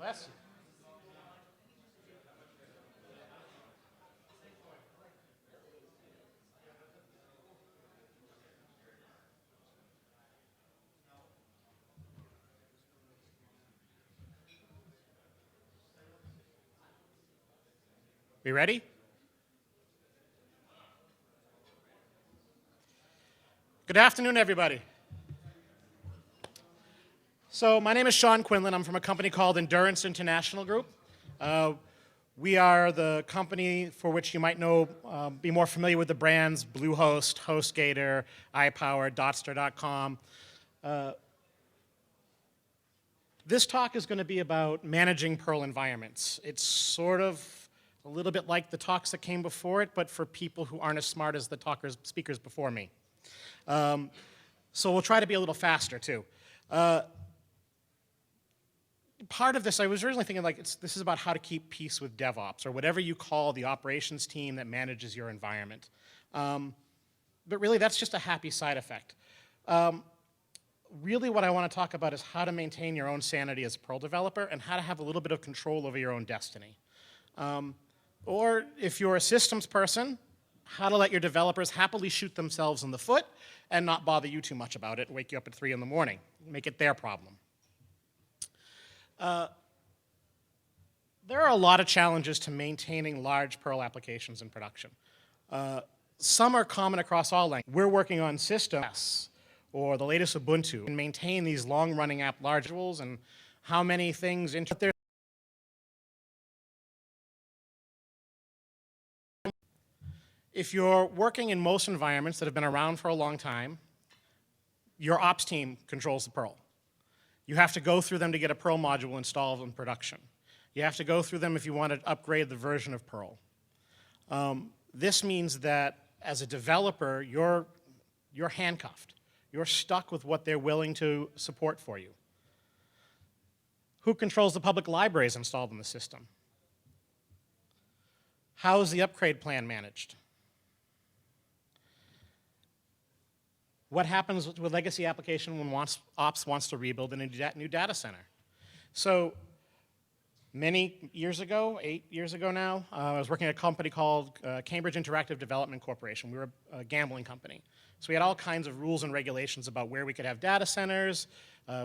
Bless you. We ready? Good afternoon, everybody. So my name is Sean Quinlan. I'm from a company called Endurance International Group. We are the company for which you might know, be more familiar with the brands Bluehost, HostGator, iPower, Dotster.com. This talk is going to be about managing Perl environments. It's sort of a little bit like the talks that came before it, but for people who aren't as smart as the speakers before me. So we'll try to be a little faster, too. Part of this, I was originally thinking, this is about how to keep peace with DevOps, or whatever you call the operations team that manages your environment. But really, that's just a happy side effect. Really, what I want to talk about is how to maintain your own sanity as a Perl developer and how to have a little bit of control over your own destiny. Or if you're a systems person, how to let your developers happily shoot themselves in the foot and not bother you too much about it and wake you up at 3 in the morning. Make it their problem. There are a lot of challenges to maintaining large Perl applications in production. Some are common across all languages. We're working on systems or the latest Ubuntu and maintain these long-running app large rules and how many things into there. If you're working in most environments that have been around for a long time, your ops team controls the Perl. You have to go through them to get a Perl module installed in production. You have to go through them if you want to upgrade the version of Perl. This means that as a developer, you're handcuffed. You're stuck with what they're willing to support for you. Who controls the public libraries installed in the system? How is the upgrade plan managed? What happens with legacy application when ops wants to rebuild a new data center? So many years ago, 8 years ago now, I was working at a company called Cambridge Interactive Development Corporation. We were a gambling company. So we had all kinds of rules and regulations about where we could have data centers.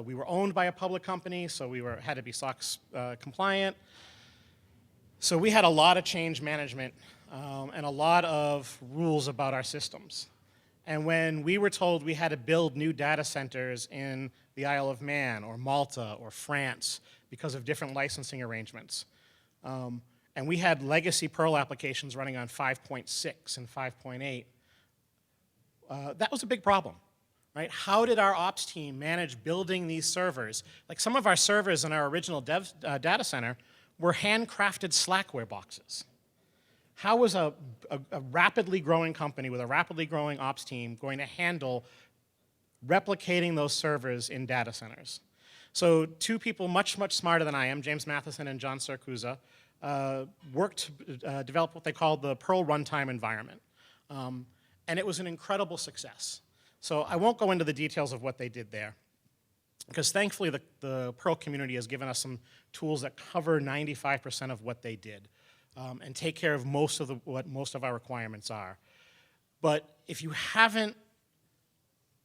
We were owned by a public company, so we had to be SOX compliant. So we had a lot of change management and a lot of rules about our systems. And when we were told we had to build new data centers in the Isle of Man or Malta or France because of different licensing arrangements, and we had legacy Perl applications running on 5.6 and 5.8, that was a big problem, right? How did our ops team manage building these servers? Like some of our servers in our original data center were handcrafted Slackware boxes. How was a rapidly growing company with a rapidly growing ops team going to handle replicating those servers in data centers? So 2 people much, much smarter than I am, James Matheson and John Sarkuza, worked to develop what they called the Perl runtime environment. And it was an incredible success. So I won't go into the details of what they did there, because thankfully the Perl community has given us some tools that cover 95% of what they did. And take care of what most of our requirements are. But if you haven't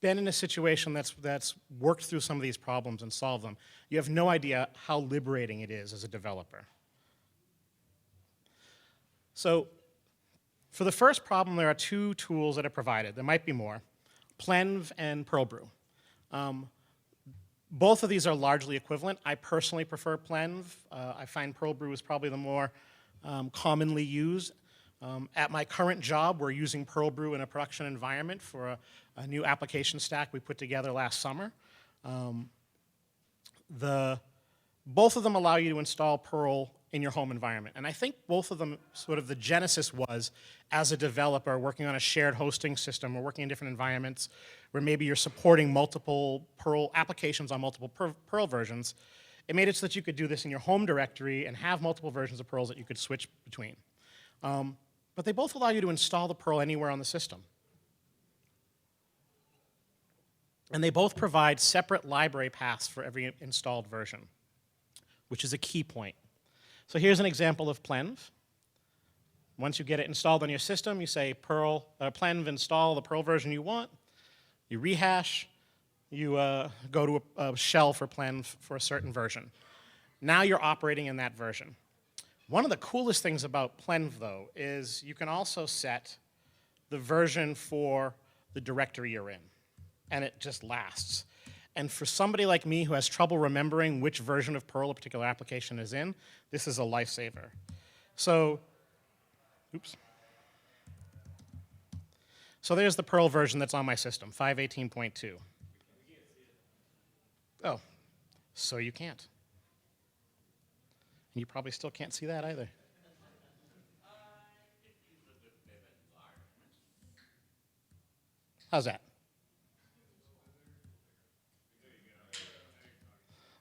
been in a situation that's worked through some of these problems and solved them, you have no idea how liberating it is as a developer. So for the first problem, there are 2 tools that are provided. There might be more, Plenv and Perl Brew. Both of these are largely equivalent. I personally prefer Plenv. I find Perl Brew is probably the more commonly used. At my current job, we're using Perl Brew in a production environment for a new application stack we put together last summer. Both of them allow you to install Perl in your home environment. And I think both of them, sort of the genesis was, as a developer working on a shared hosting system or working in different environments where maybe you're supporting multiple Perl applications on multiple Perl versions, it made it so that you could do this in your home directory and have multiple versions of Perls that you could switch between. But they both allow you to install the Perl anywhere on the system. And they both provide separate library paths for every installed version, which is a key point. So here's an example of plenv. Once you get it installed on your system, you say Perl, plenv install the Perl version you want. You rehash. You go to a shell for plenv for a certain version. Now you're operating in that version. One of the coolest things about plenv, though, is you can also set the version for the directory you're in, and it just lasts. And for somebody like me who has trouble remembering which version of Perl a particular application is in, this is a lifesaver. So, oops. So there's the Perl version that's on my system, 5.18.2. Oh, so you can't. And you probably still can't see that either. How's that?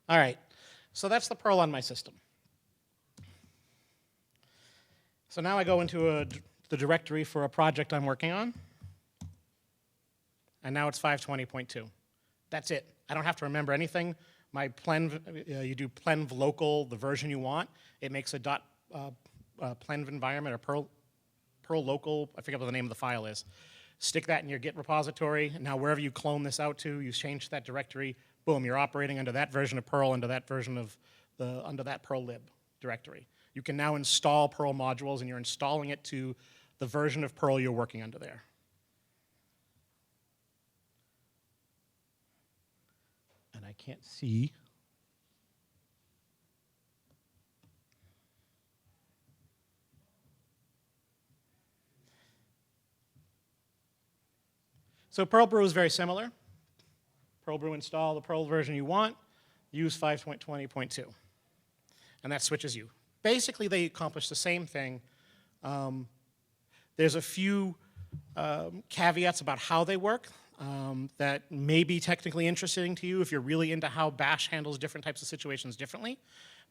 All right, so that's the Perl on my system. So now I go into the directory for a project I'm working on, and now it's 520.2. That's it. I don't have to remember anything. My plenv, you do plenv local, the version you want. It makes a plenv environment or Perl local, I forget what the name of the file is. Stick that in your Git repository. Now wherever you clone this out to, you change that directory. Boom, you're operating under that version of Perl, under that version of under that Perl lib directory. You can now install Perl modules, and you're installing it to the version of Perl you're working under there. And I can't see. So Perl brew is very similar. Perl brew install the Perl version you want, use 5.20.2. And that switches you. Basically, they accomplish the same thing. There's a few caveats about how they work that may be technically interesting to you if you're really into how Bash handles different types of situations differently.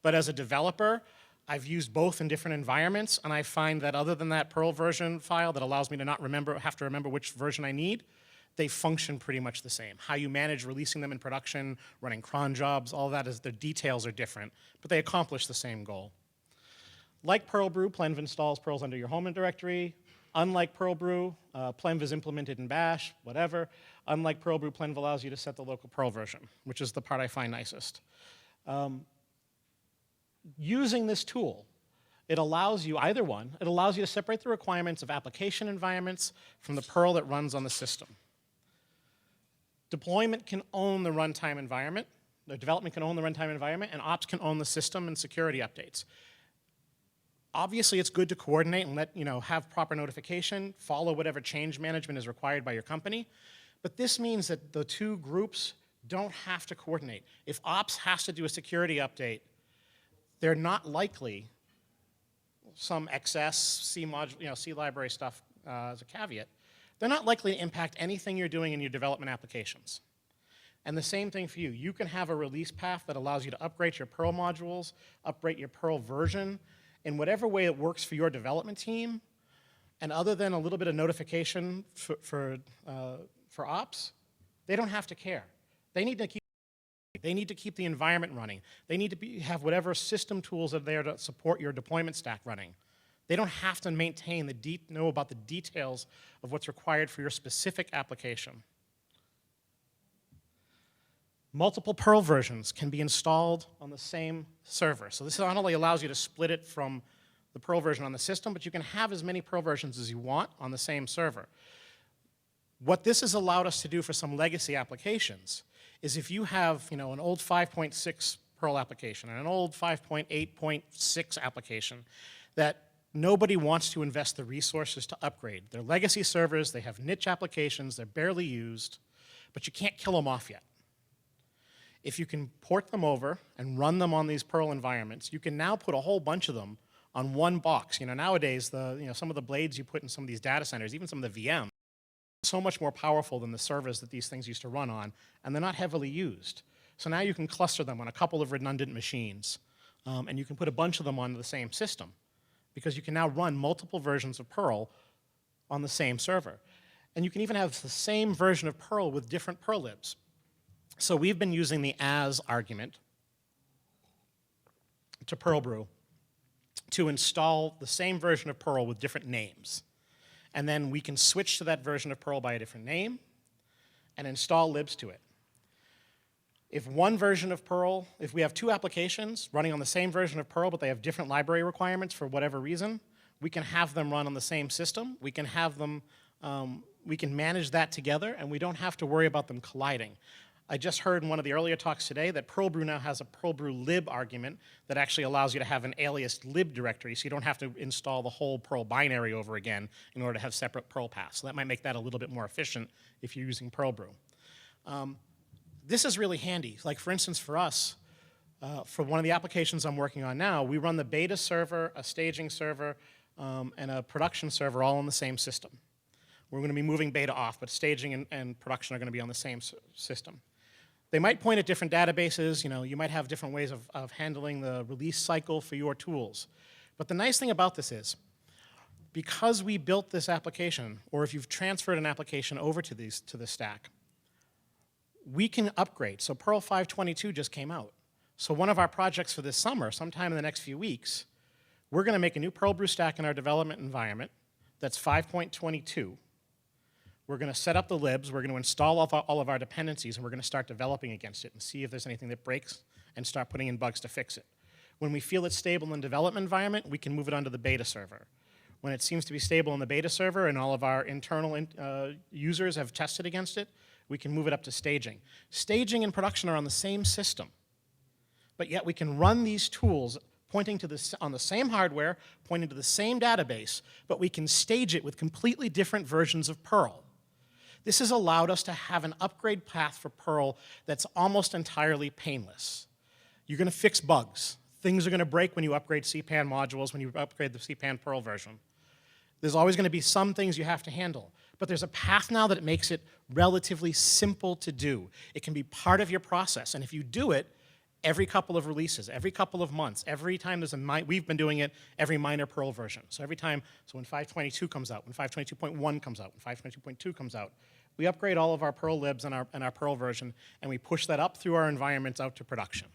But as a developer, I've used both in different environments, and I find that other than that Perl version file that allows me to not have to remember which version I need, they function pretty much the same. How you manage releasing them in production, running cron jobs, all that, the details are different, but they accomplish the same goal. Like Perl brew, plenv installs Perls under your home directory. Unlike Perl brew, plenv is implemented in Bash, whatever. Unlike Perl brew, plenv allows you to set the local Perl version, which is the part I find nicest. Using this tool, it allows you, either one, it allows you to separate the requirements of application environments from the Perl that runs on the system. Deployment can own the runtime environment, the development can own the runtime environment, and ops can own the system and security updates. Obviously, it's good to coordinate and have proper notification, follow whatever change management is required by your company, but this means that the two groups don't have to coordinate. If ops has to do a security update, they're not likely, some XS, C module, C library stuff as a caveat, they're not likely to impact anything you're doing in your development applications. And the same thing for you. You can have a release path that allows you to upgrade your Perl modules, upgrade your Perl version, in whatever way it works for your development team. And other than a little bit of notification for ops, they don't have to care. They need to keep the environment running. They need to have whatever system tools are there to support your deployment stack running. They don't have to know about the details of what's required for your specific application. Multiple Perl versions can be installed on the same server. So this not only allows you to split it from the Perl version on the system, but you can have as many Perl versions as you want on the same server. What this has allowed us to do for some legacy applications is if you have an old 5.6 Perl application and an old 5.8.6 application that nobody wants to invest the resources to upgrade. They're legacy servers, they have niche applications, they're barely used, but you can't kill them off yet. If you can port them over and run them on these Perl environments, you can now put a whole bunch of them on one box. Nowadays, some of the blades you put in some of these data centers, even some of the VMs, are so much more powerful than the servers that these things used to run on, and they're not heavily used. So now you can cluster them on a couple of redundant machines, and you can put a bunch of them onto the same system, because you can now run multiple versions of Perl on the same server. And you can even have the same version of Perl with different Perl libs. So we've been using the as argument to Perl Brew to install the same version of Perl with different names. And then we can switch to that version of Perl by a different name and install libs to it. If one version of Perl, if we have two applications running on the same version of Perl, but they have different library requirements for whatever reason, we can have them run on the same system. We can have them, we can manage that together, and we don't have to worry about them colliding. I just heard in one of the earlier talks today that Perl Brew now has a Perl Brew lib argument that actually allows you to have an aliased lib directory, so you don't have to install the whole Perl binary over again in order to have separate Perl paths. So that might make that a little bit more efficient if you're using Perl Brew. This is really handy. Like, for instance, for us, for one of the applications I'm working on now, we run the beta server, a staging server, and a production server all on the same system. We're going to be moving beta off, but staging and production are going to be on the same system. They might point at different databases. You might have different ways of handling the release cycle for your tools. But the nice thing about this is, because we built this application, or if you've transferred an application over to the stack, we can upgrade. So Perl 5.22 just came out. So one of our projects for this summer, sometime in the next few weeks, we're going to make a new Perl Brew stack in our development environment that's 5.22. We're going to set up the libs, we're going to install all of our dependencies, and we're going to start developing against it and see if there's anything that breaks and start putting in bugs to fix it. When we feel it's stable in the development environment, we can move it onto the beta server. When it seems to be stable in the beta server and all of our internal users have tested against it, we can move it up to staging. Staging and production are on the same system, but yet we can run these tools pointing to on the same hardware, pointing to the same database, but we can stage it with completely different versions of Perl. This has allowed us to have an upgrade path for Perl that's almost entirely painless. You're going to fix bugs. Things are going to break when you upgrade CPAN modules, when you upgrade the CPAN Perl version. There's always going to be some things you have to handle. But there's a path now that makes it relatively simple to do. It can be part of your process. And if you do it every couple of releases, every couple of months, every time there's we've been doing it every minor Perl version. So every time, so when 5.22 comes out, when 5.22.1 comes out, when 5.22.2 comes out, we upgrade all of our Perl libs and our Perl version, and we push that up through our environments out to production.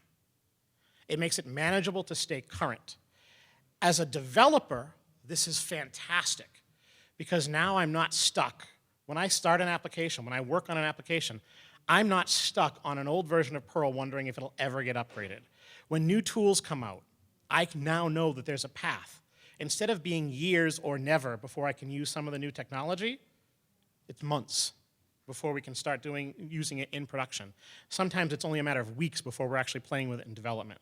It makes it manageable to stay current. As a developer, this is fantastic, because now I'm not stuck. When I start an application, when I work on an application, I'm not stuck on an old version of Perl wondering if it'll ever get upgraded. When new tools come out, I now know that there's a path. Instead of being years or never before I can use some of the new technology, it's months before we can start using it in production. Sometimes it's only a matter of weeks before we're actually playing with it in development.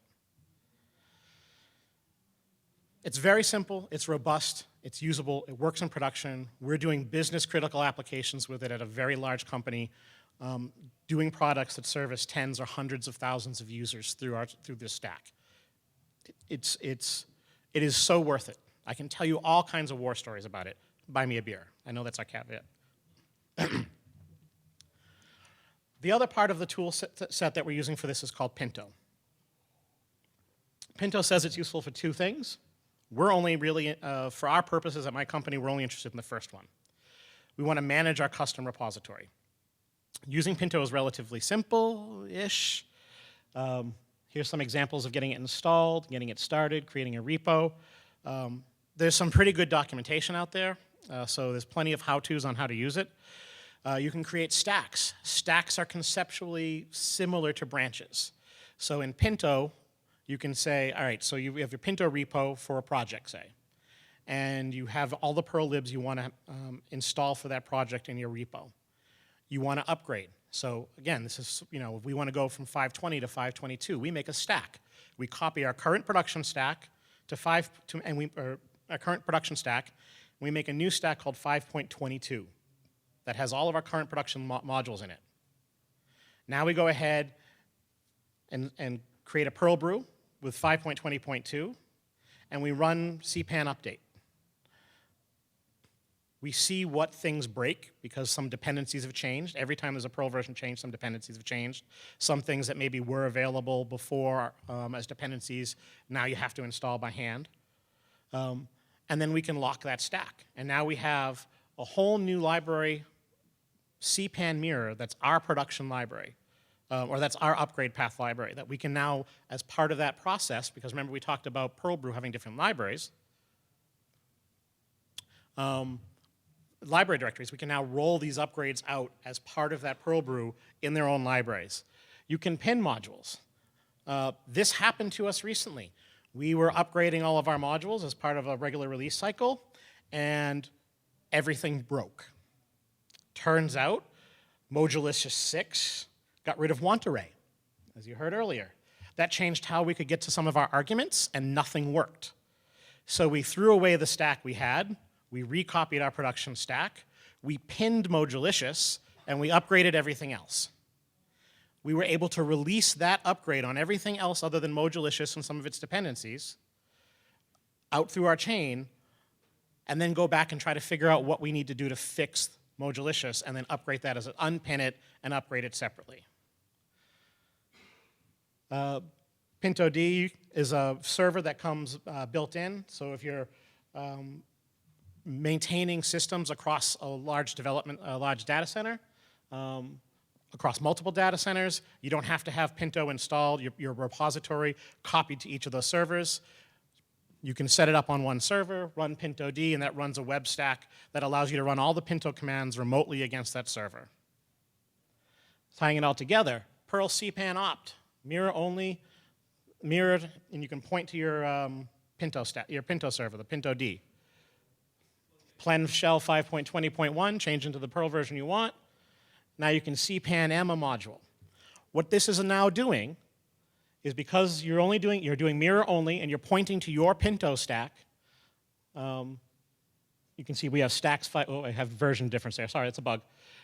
It's very simple, it's robust, it's usable, it works in production. We're doing business-critical applications with it at a very large company, doing products that service tens or hundreds of thousands of users through this stack. It is so worth it. I can tell you all kinds of war stories about it. Buy me a beer. I know that's our caveat. The other part of the tool set that we're using for this is called Pinto. Pinto says it's useful for two things. We're only really, for our purposes at my company, we're only interested in the first one. We want to manage our custom repository. Using Pinto is relatively simple-ish. Here's some examples of getting it installed, getting it started, creating a repo. There's some pretty good documentation out there, so there's plenty of how-tos on how to use it. You can create stacks. Stacks are conceptually similar to branches. So in Pinto, you can say, all right, so you have your Pinto repo for a project, say, and you have all the Perl libs you want to install for that project in your repo. You want to upgrade. So again, this is, if we want to go from 5.20 to 5.22, we make a stack. We copy our current production stack our current production stack, and we make a new stack called 5.22 that has all of our current production modules in it. Now we go ahead and create a Perl Brew with 5.20.2, and we run CPAN update. We see what things break because some dependencies have changed. Every time there's a Perl version change, some dependencies have changed. Some things that maybe were available before as dependencies, now you have to install by hand. And then we can lock that stack. And now we have a whole new library, CPAN mirror, that's our production library. or that's our upgrade path library, that we can now, as part of that process, because remember we talked about Perl Brew having different libraries, library directories, we can now roll these upgrades out as part of that Perl Brew in their own libraries. You can pin modules. This happened to us recently. We were upgrading all of our modules as part of a regular release cycle, and everything broke. Turns out, Modulicious 6 got rid of WantArray, as you heard earlier. That changed how we could get to some of our arguments, and nothing worked. So we threw away the stack we had, we recopied our production stack, we pinned Modulicious, and we upgraded everything else. We were able to release that upgrade on everything else other than Modulicious and some of its dependencies out through our chain, and then go back and try to figure out what we need to do to fix Modulicious, and then upgrade that as unpin it and upgrade it separately. PintoD is a server that comes built in, so if you're maintaining systems across a large data center, across multiple data centers, you don't have to have Pinto installed, your repository copied to each of those servers. You can set it up on one server, run PintoD, and that runs a web stack that allows you to run all the Pinto commands remotely against that server. Tying it all together, Perl cpan opt, mirror only, mirrored, and you can point to your Pinto server, the PintoD. Plen shell 5.20.1, change into the Perl version you want. Now you can cpan-m a module. What this is now doing is, because you're doing mirror only and you're pointing to your Pinto stack, you can see we have stacks, I have version difference there, sorry, it's a bug.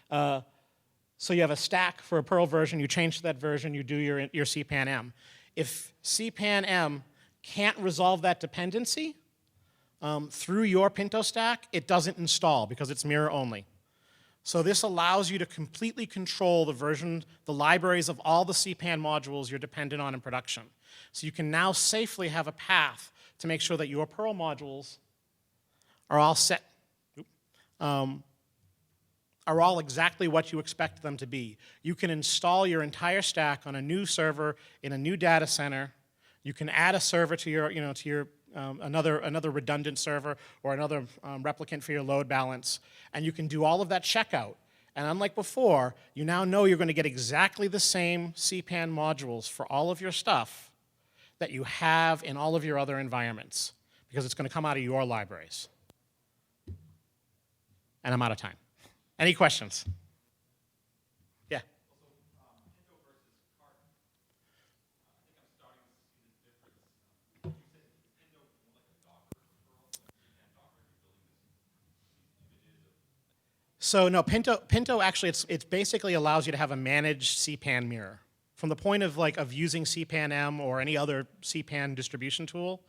So you have a stack for a Perl version, you change to that version, you do your cpan-m. If cpan-m can't resolve that dependency through your Pinto stack, it doesn't install because it's mirror only. So this allows you to completely control the libraries of all the cpan modules you're dependent on in production. So you can now safely have a path to make sure that your Perl modules are all set, are all exactly what you expect them to be. You can install your entire stack on a new server in a new data center. You can add a server to your, another redundant server or another replicant for your load balance, and you can do all of that checkout. And unlike before, you now know you're going to get exactly the same cpan modules for all of your stuff that you have in all of your other environments, because it's going to come out of your libraries. And I'm out of time. Any questions? Yeah. So no, Pinto actually, it basically allows you to have a managed cpan mirror. From the point of using cpan-m or any other cpan distribution tool,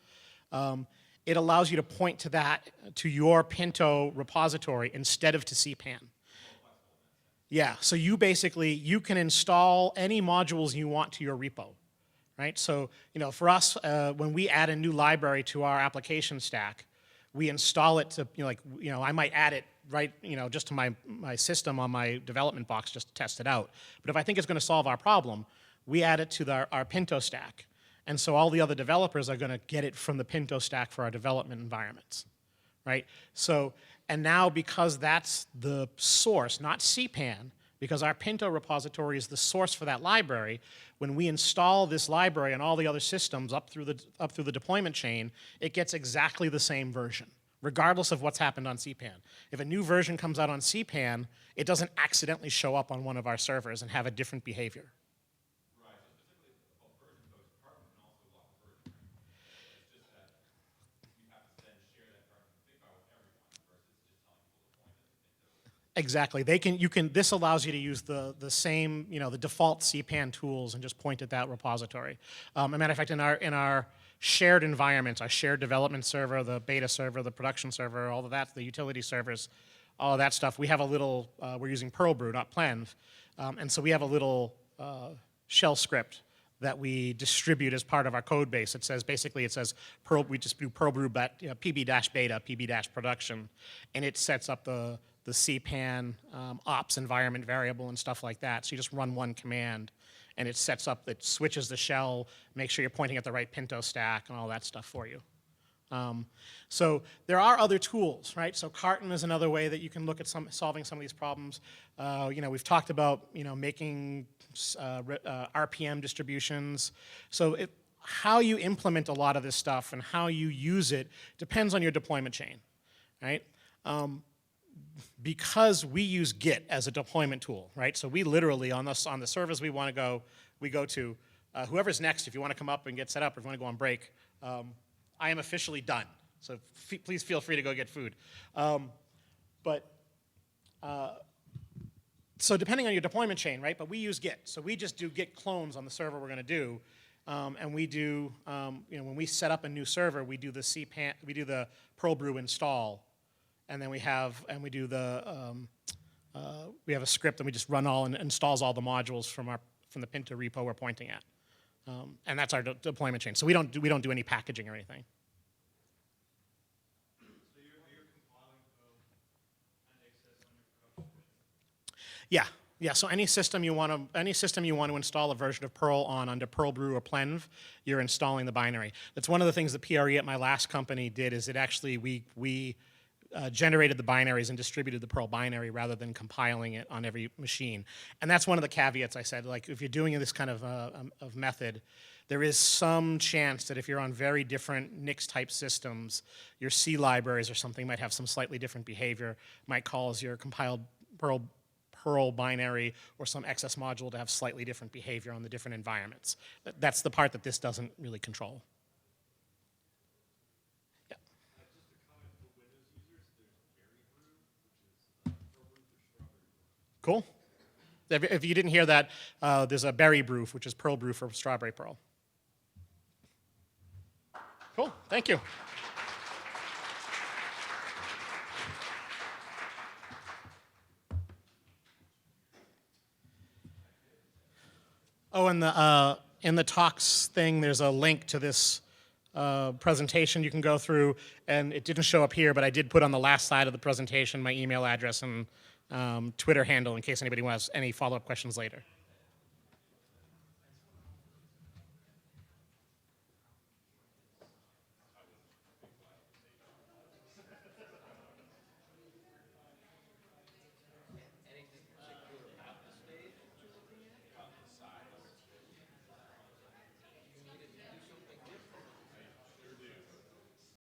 it allows you to point to your Pinto repository instead of to cpan. Yeah, so you can install any modules you want to your repo, right? So, for us, when we add a new library to our application stack, we install it to, I might add it right, just to my system on my development box just to test it out. But if I think it's going to solve our problem, we add it to our Pinto stack. And so all the other developers are going to get it from the Pinto stack for our development environments, right? So, and now because that's the source, not cpan, because our Pinto repository is the source for that library, when we install this library on all the other systems up through the deployment chain, it gets exactly the same version, regardless of what's happened on cpan. If a new version comes out on cpan, it doesn't accidentally show up on one of our servers and have a different behavior. Right, so specifically about version code, department can also lock a version, right? It's just that you have to then share that department config file with everyone versus just telling people to point at the Pinto. Exactly. This allows you to use the same, the default cpan tools and just point at that repository. As a matter of fact, in our shared environments, our shared development server, the beta server, the production server, all of that, the utility servers, all of that stuff, we have a little, we're using Perl Brew, not Plen, and so we have a little shell script that we distribute as part of our code base. It says, Perl, we just do Perl Brew pb-beta, pb-production, and it sets up the cpan ops environment variable and stuff like that. So you just run one command, and it sets up, it switches the shell, makes sure you're pointing at the right Pinto stack and all that stuff for you. So there are other tools, right? So Carton is another way that you can look at solving some of these problems. We've talked about making RPM distributions. So how you implement a lot of this stuff and how you use it depends on your deployment chain, right? Because we use Git as a deployment tool, right? So we literally, on the servers we want to go, we go to whoever's next. If you want to come up and get set up, or if you want to go on break, I am officially done. So please feel free to go get food. So depending on your deployment chain, right? But we use Git. So we just do Git clones on the server we're going to do. And we do, when we set up a new server, we do the Perl brew install. And then we have a script, and we just run all and installs all the modules from the Pinto repo we're pointing at, and that's our deployment chain. So we don't do any packaging or anything. So you're compiling an access on your production. Yeah. So any system you want to install a version of Perl on under Perl brew or Plenv, you're installing the binary. That's one of the things that PRE at my last company did. Is it actually we generated the binaries and distributed the Perl binary rather than compiling it on every machine. And that's one of the caveats I said. Like, if you're doing this kind of method, there is some chance that if you're on very different NIX-type systems, your C libraries or something might have some slightly different behavior, might cause your compiled Perl binary or some XS module to have slightly different behavior on the different environments. That's the part that this doesn't really control. Cool. If you didn't hear that, there's a berry brew, which is Perl brew for strawberry Perl. Cool. Thank you. Oh, and in the talks thing, there's a link to this presentation you can go through, and it didn't show up here, but I did put on the last slide of the presentation my email address and Twitter handle in case anybody wants any follow-up questions later.